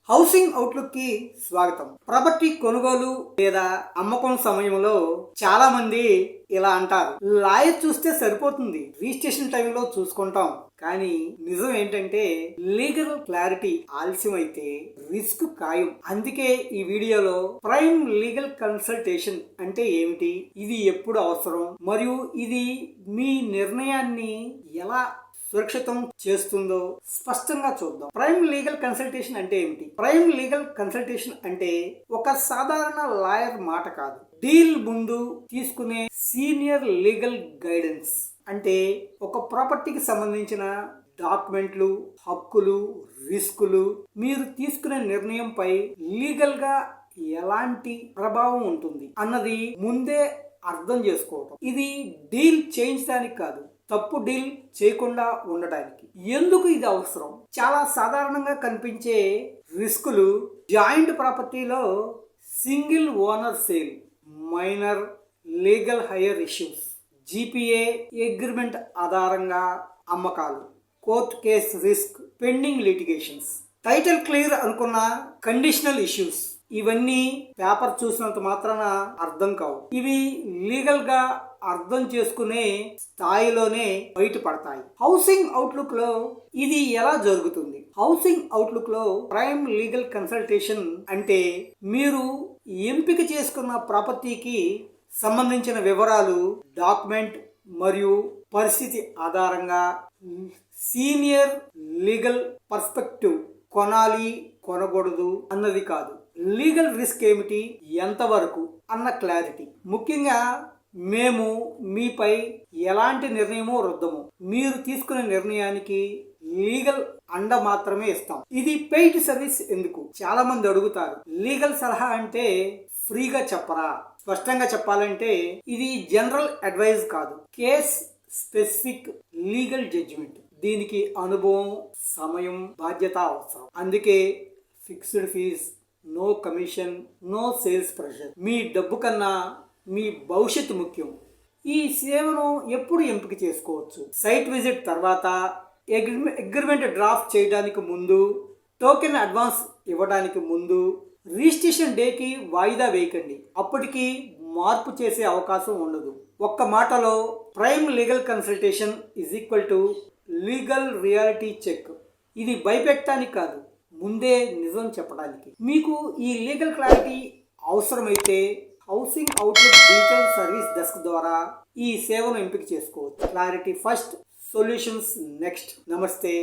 Housing outlook కి స్వాగతం. Property కొనుగోలు లేదా అమ్మకం సమయంలో చాలా మంది ఇలా అంటారు, లాయర్ చూస్తే సరిపోతుంది, రిజిస్ట్రేషన్ టైంలో చూసుకుంటాం. కానీ నిజం ఏంటంటే లీగల్ క్లారిటీ ఆలస్యం అయితే రిస్క్ ఖాయం. అందుకే ఈ వీడియోలో ప్రైమ్ లీగల్ కన్సల్టేషన్ అంటే ఏమిటి, ఇది ఎప్పుడు అవసరం, మరియు ఇది మీ నిర్ణయాన్ని ఎలా సురక్షితం చేస్తుందో స్పష్టంగా చూద్దాం. ప్రైమ్ లీగల్ కన్సల్టేషన్ అంటే ఏమిటి? ప్రైమ్ లీగల్ కన్సల్టేషన్ అంటే ఒక సాధారణ లాయర్ మాట కాదు, డీల్ ముందు తీసుకునే సీనియర్ లీగల్ గైడెన్స్. అంటే ఒక ప్రాపర్టీకి సంబంధించిన డాక్యుమెంట్లు, హక్కులు, రిస్కులు, మీరు తీసుకునే నిర్ణయంపై లీగల్ గా ఎలాంటి ప్రభావం ఉంటుంది అన్నది ముందే అర్థం చేసుకోవటం. ఇది డీల్ చేయించడానికి కాదు, తప్పు డీల్ చేయకుండా ఉండడానికి. ఎందుకు ఇది అవసరం? చాలా సాధారణంగా కనిపించే రిస్కులు జాయింట్ ప్రాపర్టీలో single owner sale, minor legal heir issues, GPA agreement ఆధారంగా అమ్మకాలు, court case risk, pending litigations, title clear అనుకున్న కండిషనల్ ఇష్యూస్. ఇవన్నీ పేపర్ చూసినంత మాత్రాన అర్థం కావు. ఇవి లీగల్ గా అర్థం చేసుకునే స్థాయిలోనే బయటపడతాయి. హౌసింగ్ అవుట్లుక్ లో ఇది ఎలా జరుగుతుంది? హౌసింగ్ అవుట్లుక్ లో ప్రైమ్ లీగల్ కన్సల్టేషన్ అంటే మీరు ఎంపిక చేసుకున్న ప్రాపర్టీకి సంబంధించిన వివరాలు, డాక్యుమెంట్ మరియు పరిస్థితి ఆధారంగా సీనియర్ లీగల్ పర్స్పెక్టివ్, కొనాలి కొనకూడదు అన్నది కాదు, లీగల్ రిస్క్ ఏమిటి, ఎంతవరకు అన్న క్లారిటీ. ముఖ్యంగా మేము మీపై ఎలాంటి నిర్ణయమో రుద్దము, మీరు తీసుకునే నిర్ణయానికి లీగల్ అండ మాత్రమే ఇస్తాం. ఇది పెయిడ్ సర్వీస్ ఎందుకు? చాలా మంది అడుగుతారు. లీగల్ సలహా అంటే ఫ్రీగా చెప్పరా? స్పష్టంగా చెప్పాలంటే ఇది జనరల్ అడ్వైజ్ కాదు, కేస్ స్పెసిఫిక్ లీగల్ జడ్జిమెంట్. దీనికి అనుభవం, సమయం, బాధ్యత అవసరం. అందుకే fixed fee, no commission, no sales pressure. మీ డబ్బు కన్నా మీ భవిష్యత్తు ముఖ్యం. ఈ సేవను ఎప్పుడు ఎంపిక చేసుకోవచ్చు? సైట్ విజిట్ తర్వాత, అగ్రిమెంట్ డ్రాఫ్ట్ చేయడానికి ముందు, టోకెన్ అడ్వాన్స్ ఇవ్వడానికి ముందు, రిజిస్ట్రేషన్ డేకి వాయిదా వేయకండి, అప్పటికి మార్పు చేసే అవకాశం ఉండదు. ఒక్క మాటలో prime legal consultation is equal to legal reality check. ఇది భయపెట్టడానికి కాదు, ముందే నిజం చెప్పడానికి. మీకు ఈ లీగల్ క్లారిటీ అవసరమైతే housing outlook digital service desk ద్వారా ఈ సేవను ఎంపిక చేసుకోవచ్చు. Clarity first, solutions next. నమస్తే.